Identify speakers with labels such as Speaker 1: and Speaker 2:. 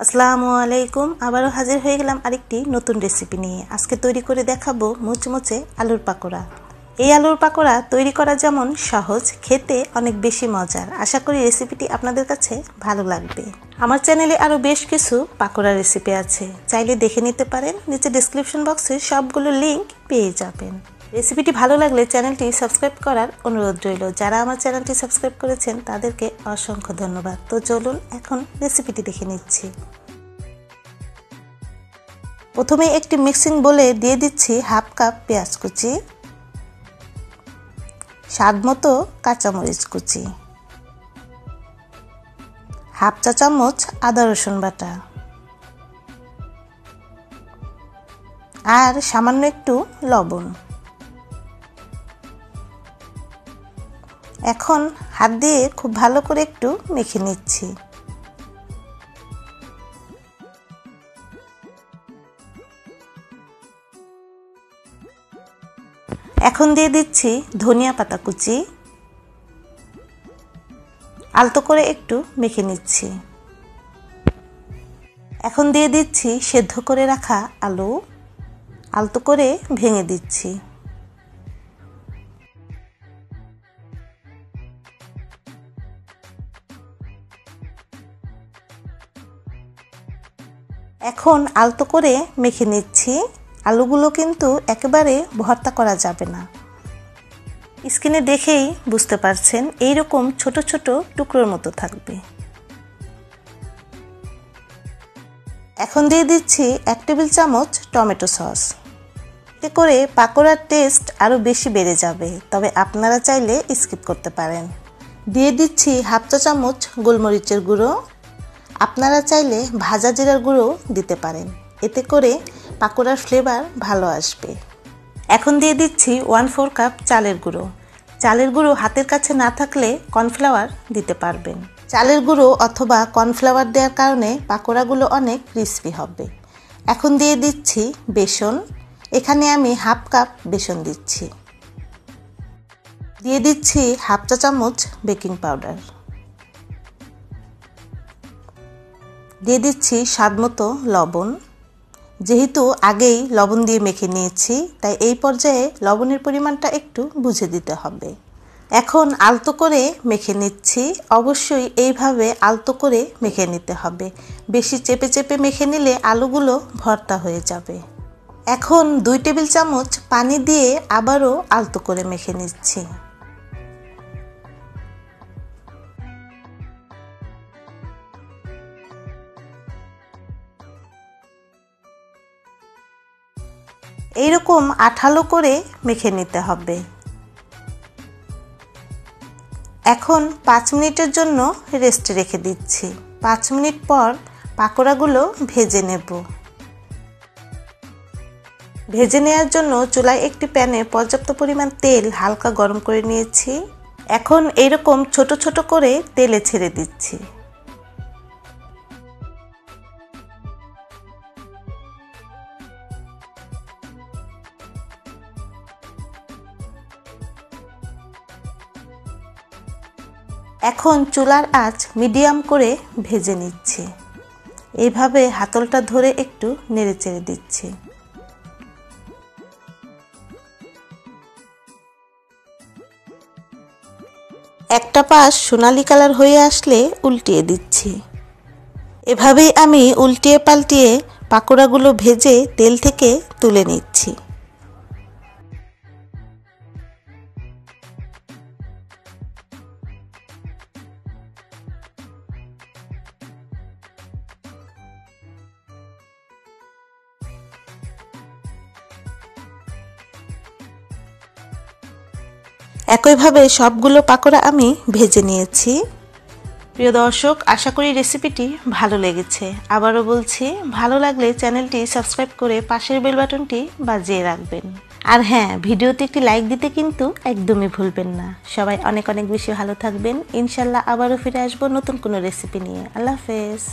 Speaker 1: আসসালামু আলাইকুম আবারো হাজির হয়ে গেলাম আরেকটি নতুন রেসিপি নিয়ে। আজকে তৈরি করে দেখাবো মুচমুচে আলুর পাকোড়া। এই আলুর পাকোড়া তৈরি করা যেমন সহজ, খেতে অনেক বেশি মজার। আশা করি রেসিপিটি আপনাদের কাছে ভালো লাগবে। আমার চ্যানেলে আরো বেশ কিছু পাকোড়া রেসিপি আছে, চাইলে দেখে নিতে পারেন। নিচে ডেসক্রিপশন বক্সে সবগুলো লিংক পেয়ে যাবেন। রেসিপিটি ভালো লাগলে চ্যানেলটি সাবস্ক্রাইব করার অনুরোধ রইল। যারা আমার চ্যানেলটি সাবস্ক্রাইব করেছেন তাদেরকে অসংখ্য ধন্যবাদ। তো চলুন এখন রেসিপিটি দেখে নিচ্ছি। প্রথমে একটি মিক্সিং বোলে দিয়ে দিচ্ছি হাফ কাপ পেঁয়াজ কুচি, স্বাদমতো কাঁচামরিচ কুচি, হাফ চা চামচ আদা রসুন বাটা আর সামান্য একটু লবণ। এখন হাত দিয়ে খুব ভালো করে একটু মেখে নিচ্ছি। এখন দিয়ে দিচ্ছি ধনিয়া পাতা কুচি, আলতো করে একটু মেখে নিচ্ছি। এখন দিয়ে দিচ্ছি সেদ্ধ করে রাখা আলু, আলতো করে ভেঙে দিচ্ছি। এখন আলতো করে মেখে নিচ্ছি। আলুগুলো কিন্তু একেবারে ভর্তা করা যাবে না। স্ক্রিনে দেখেই বুঝতে পারছেন এইরকম ছোট ছোট টুকরোর মতো থাকবে। এখন দিয়ে দিচ্ছি 1 টেবিল চামচ টমেটো সস। এতে করে পাকোড়ার টেস্ট আরো বেশি বেড়ে যাবে, তবে আপনারা চাইলে স্কিপ করতে পারেন। দিয়ে দিচ্ছি হাফ চা চামচ গোলমরিচের গুঁড়ো। আপনারা চাইলে ভাজা জিরার গুঁড়ো দিতে পারেন, এতে করে পাকোড়ার ফ্লেভার ভালো আসবে। এখন দিয়ে দিচ্ছি 1/4 কাপ চালের গুঁড়ো। চালের গুঁড়ো হাতের কাছে না থাকলে কর্নফ্লাওয়ার দিতে পারবেন। চালের গুঁড়ো অথবা কর্নফ্লাওয়ার দেওয়ার কারণে পাকোড়াগুলো অনেক ক্রিস্পি হবে। এখন দিয়ে দিচ্ছি বেসন। এখানে আমি হাফ কাপ বেসন দিচ্ছি। দিয়ে দিচ্ছি হাফ চা চামচ বেকিং পাউডার। দিয়ে দিচ্ছি স্বাদমতো লবণ। যেহেতু আগেই লবণ দিয়ে মেখে নিয়েছি, তাই এই পর্যায়ে লবণের পরিমাণটা একটু বুঝে দিতে হবে। এখন আলতো করে মেখে নিচ্ছি। অবশ্যই এইভাবে আলতো করে মেখে নিতে হবে। বেশি চেপে চেপে মেখে নিলে আলুগুলো ভর্তা হয়ে যাবে। এখন 2 টেবিল চামচ পানি দিয়ে আবারও আলতো করে মেখে নিচ্ছি। এইরকম আঠালো করে মেখে নিতে হবে। এখন 5 মিনিটের জন্য রেস্টে রেখে দিচ্ছি। 5 মিনিট পর পাকোড়াগুলো ভেজে নেব। ভেজে নেওয়ার জন্য চুলায় একটি প্যানে পর্যাপ্ত পরিমাণ তেল হালকা গরম করে নিয়েছি। এখন এইরকম ছোট ছোট করে তেলে ছেড়ে দিচ্ছি। এখন চুলার আঁচ মিডিয়াম করে ভেজে নিচ্ছি। এইভাবে হাতলটা ধরে একটু নেড়ে চেড়ে দিচ্ছি। একটা পাশ সোনালী কালার হয়ে আসলে উল্টিয়ে দিচ্ছি। এভাবেই আমি উল্টিয়ে পাল্টিয়ে পাকোড়াগুলো ভেজে তেল থেকে তুলে নিচ্ছি। একইভাবে সবগুলো পাকোড়া আমি ভেজে নিয়েছি। প্রিয় দর্শক, আশা করি রেসিপিটি ভালো লেগেছে। আবারও বলছি, ভালো লাগলে চ্যানেলটি সাবস্ক্রাইব করে পাশের বেল বাটনটি বাজিয়ে রাখবেন। আর হ্যাঁ, ভিডিওতে একটি লাইক দিতে কিন্তু একদমই ভুলবেন না। সবাই অনেক অনেক বেশি ভালো থাকবেন। ইনশাল্লাহ আবারও ফিরে আসবো নতুন কোনো রেসিপি নিয়ে। আল্লাহ হাফেজ।